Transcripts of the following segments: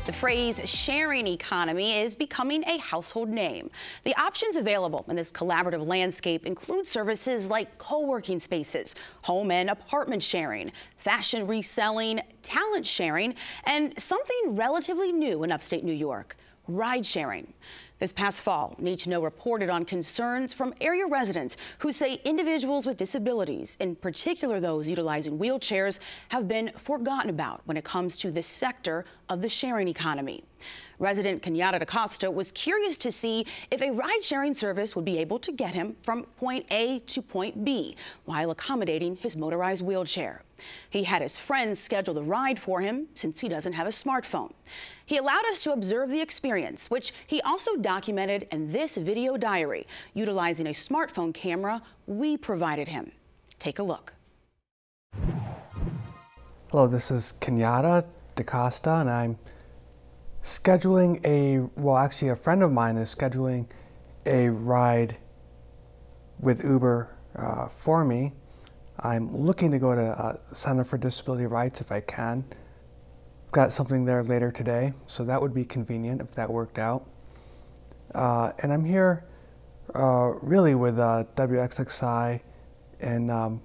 The phrase sharing economy is becoming a household name. The options available in this collaborative landscape include services like co-working spaces, home and apartment sharing, fashion reselling, talent sharing, and something relatively new in upstate New York, ride sharing. This past fall, Need to Know reported on concerns from area residents who say individuals with disabilities, in particular those utilizing wheelchairs, have been forgotten about when it comes to this sector of the sharing economy. Resident Kenyatta DaCosta was curious to see if a ride-sharing service would be able to get him from point A to point B while accommodating his motorized wheelchair. He had his friends schedule the ride for him since he doesn't have a smartphone. He allowed us to observe the experience, which he also documented in this video diary, utilizing a smartphone camera we provided him. Take a look. Hello, this is Kenyatta DaCosta, and I'm scheduling actually a friend of mine is scheduling a ride with Uber for me. I'm looking to go to Center for Disability Rights if I can. I've got something there later today, so that would be convenient if that worked out. And I'm here really with WXXI in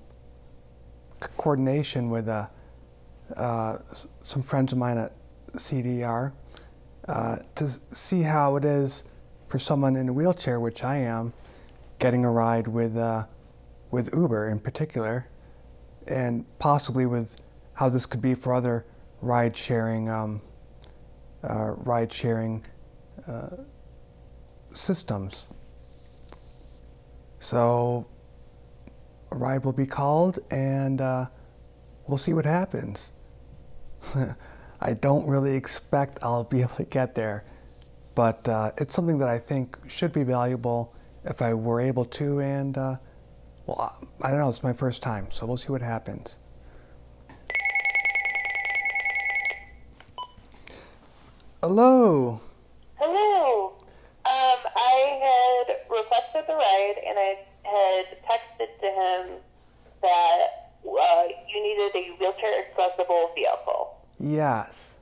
coordination with some friends of mine at CDR to see how it is for someone in a wheelchair, which I am, getting a ride with Uber in particular, and possibly with how this could be for other ride-sharing systems. So a ride will be called, and we'll see what happens. I don't really expect I'll be able to get there, but it's something that I think should be valuable if I were able to, and well, I don't know, it's my first time, so we'll see what happens. Hello. Hello. I had requested the ride, and I had texted to him that you needed a wheelchair accessible vehicle. Yes.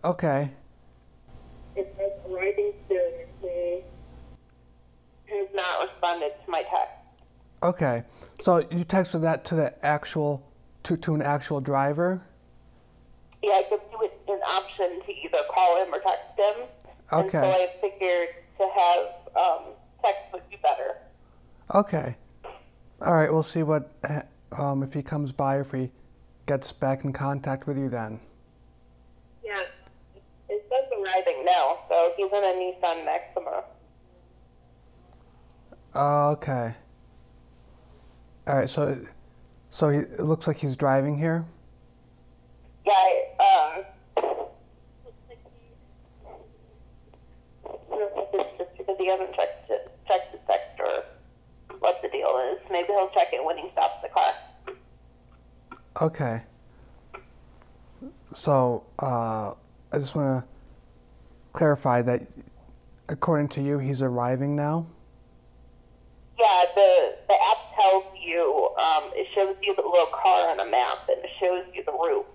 Okay. It says arriving soon. He has not responded to my text. Okay. So you texted that to the actual to an actual driver? Yeah, I could do it an option to either call him or text him. Okay. And so I figured to have text would be better. Okay. All right. We'll see what if he comes by, if he gets back in contact with you then. Yeah. It says arriving now, so he's in a Nissan Maxima. Okay. All right. So it looks like he's driving here. Yeah. Just because he hasn't checked his text or what the deal is. Maybe he'll check it when he stops the car. Okay. So I just want to clarify that according to you, he's arriving now? Yeah, the app tells you, it shows you the little car on a map, and it shows you the route.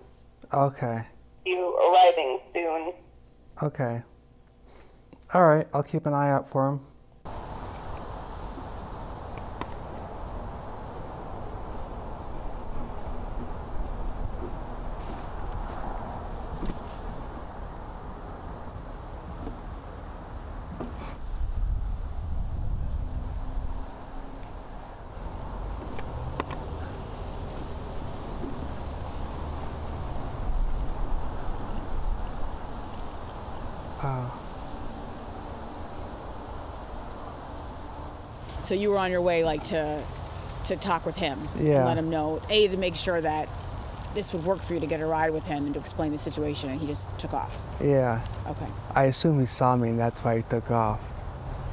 Okay. You arriving soon. Okay. All right, I'll keep an eye out for him. So you were on your way, like, to talk with him, yeah, and let him know, to make sure that this would work for you to get a ride with him and to explain the situation, and he just took off. Yeah. Okay. I assume he saw me, and that's why he took off.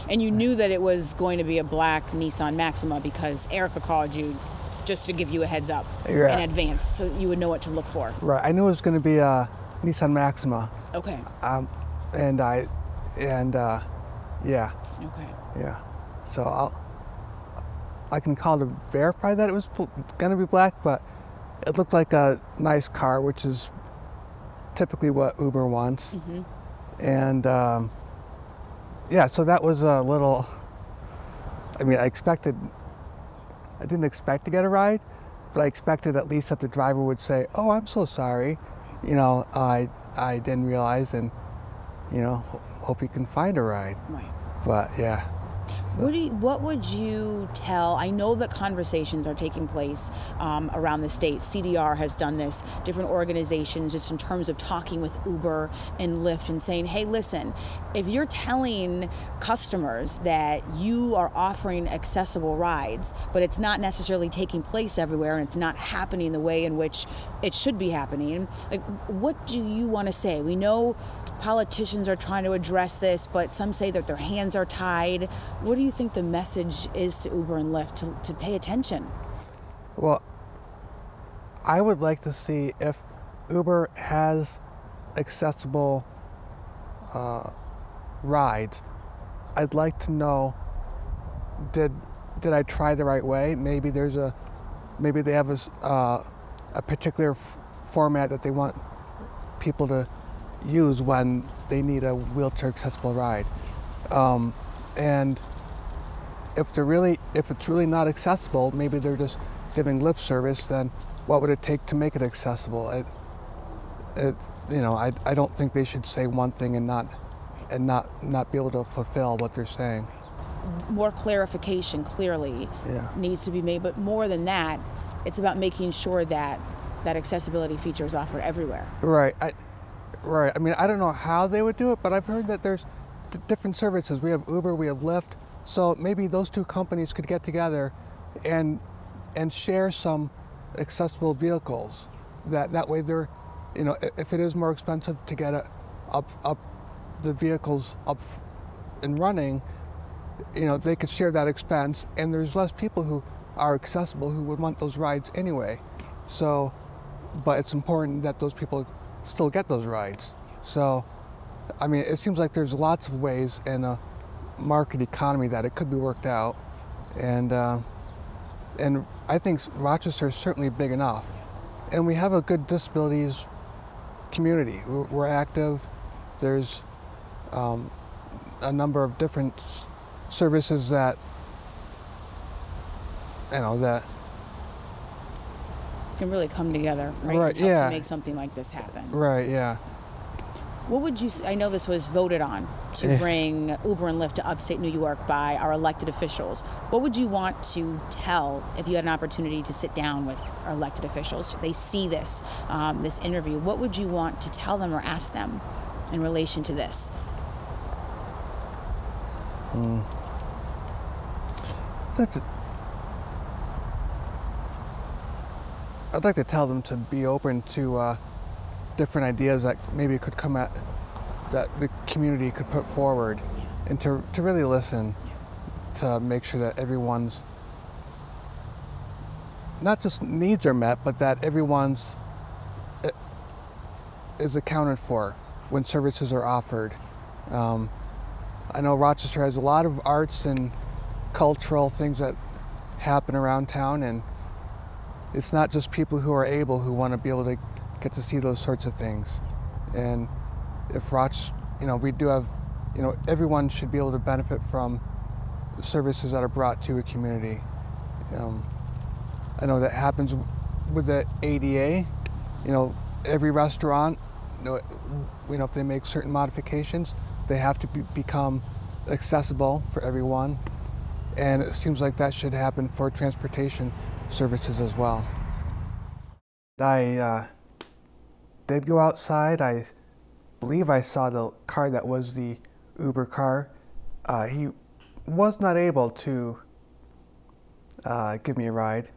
And you knew that it was going to be a black Nissan Maxima because Erica called you just to give you a heads up in advance, so you would know what to look for. Right. I knew it was going to be a Nissan Maxima. Okay. Yeah. Okay. Yeah. So I can call to verify that it was going to be black, but it looked like a nice car, which is typically what Uber wants. And yeah, so that was a little, I mean, I didn't expect to get a ride, but I expected at least that the driver would say, "Oh, I'm so sorry. You know, I didn't realize, and, you know, hope you can find a ride." Right. But yeah. What would you tell? I know that conversations are taking place around the state. CDR has done this, different organizations, just in terms of talking with Uber and Lyft and saying, hey, listen, if you're telling customers that you are offering accessible rides, but it's not necessarily taking place everywhere and it's not happening the way in which it should be happening, like, what do you want to say? We know politicians are trying to address this, but some say that their hands are tied. What do you think the message is to Uber and Lyft to pay attention? Well, I would like to see if Uber has accessible rides. I'd like to know, did I try the right way? Maybe they have a particular format that they want people to use when they need a wheelchair accessible ride. And if it's really not accessible, maybe they're just giving lip service, then what would it take to make it accessible? You know, I don't think they should say one thing and not be able to fulfill what they're saying. More clarification clearly needs to be made, but more than that, it's about making sure that that accessibility feature is offered everywhere. Right. Right. I mean, I don't know how they would do it, but I've heard that there's different services. We have Uber, we have Lyft. So maybe those two companies could get together and share some accessible vehicles. That way they're, you know, if it is more expensive to get the vehicles up and running, you know, they could share that expense, and there's less people who are accessible who would want those rides anyway. So, but it's important that those people still get those rides. So, I mean, it seems like there's lots of ways in a market economy that it could be worked out, and I think Rochester is certainly big enough, and we have a good disabilities community. We're active. There's a number of different services that, you know, that can really come together, right? Right, and help yeah. to make something like this happen. Right, yeah. What would you, I know this was voted on to bring Uber and Lyft to upstate New York by our elected officials. What would you want to tell if you had an opportunity to sit down with our elected officials? They see this, this interview. What would you want to tell them or ask them in relation to this? I'd like to tell them to be open to different ideas that maybe could come at, that the community could put forward, and to really listen, to make sure that everyone's, not just needs are met, but that everyone's is accounted for when services are offered. I know Rochester has a lot of arts and cultural things that happen around town, and it's not just people who are able who want to be able to get to see those sorts of things. And if you know, we do have, you know, everyone should be able to benefit from services that are brought to a community. I know that happens with the ADA. You know, every restaurant, you know, if they make certain modifications, they have to become accessible for everyone. And it seems like that should happen for transportation services as well. I did go outside. I believe I saw the car that was the Uber car. He was not able to give me a ride. It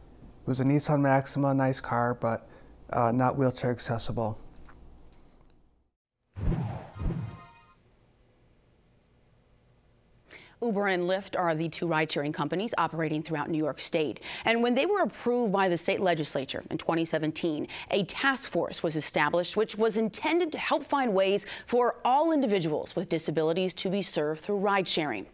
was a Nissan Maxima, nice car, but not wheelchair accessible. Uber and Lyft are the two ride-sharing companies operating throughout New York State. And when they were approved by the state legislature in 2017, a task force was established which was intended to help find ways for all individuals with disabilities to be served through ride-sharing.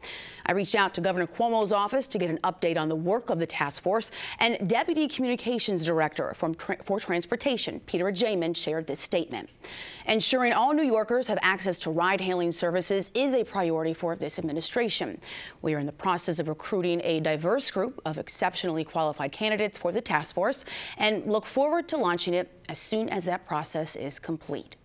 I reached out to Governor Cuomo's office to get an update on the work of the task force, and Deputy Communications Director for Transportation, Peter Jamin, shared this statement. Ensuring all New Yorkers have access to ride-hailing services is a priority for this administration. We are in the process of recruiting a diverse group of exceptionally qualified candidates for the task force and look forward to launching it as soon as that process is complete.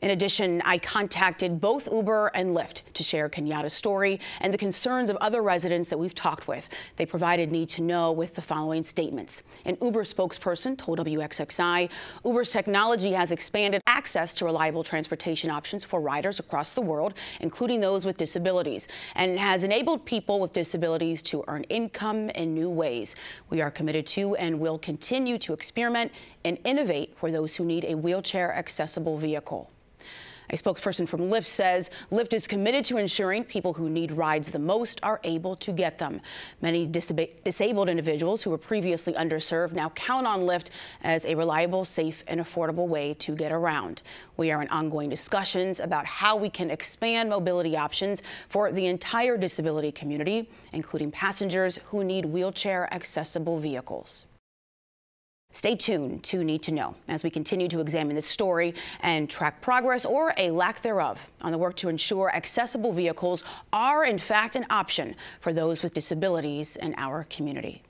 In addition, I contacted both Uber and Lyft to share Kenyatta's story and the concerns of other residents that we've talked with. They provided need to know with the following statements. An Uber spokesperson told WXXI, Uber's technology has expanded access to reliable transportation options for riders across the world, including those with disabilities, and has enabled people with disabilities to earn income in new ways. We are committed to and will continue to experiment and innovate for those who need a wheelchair-accessible vehicle. A spokesperson from Lyft says Lyft is committed to ensuring people who need rides the most are able to get them. Many disabled individuals who were previously underserved now count on Lyft as a reliable, safe, and affordable way to get around. We are in ongoing discussions about how we can expand mobility options for the entire disability community, including passengers who need wheelchair-accessible vehicles. Stay tuned to Need to Know as we continue to examine this story and track progress or a lack thereof on the work to ensure accessible vehicles are in fact an option for those with disabilities in our community.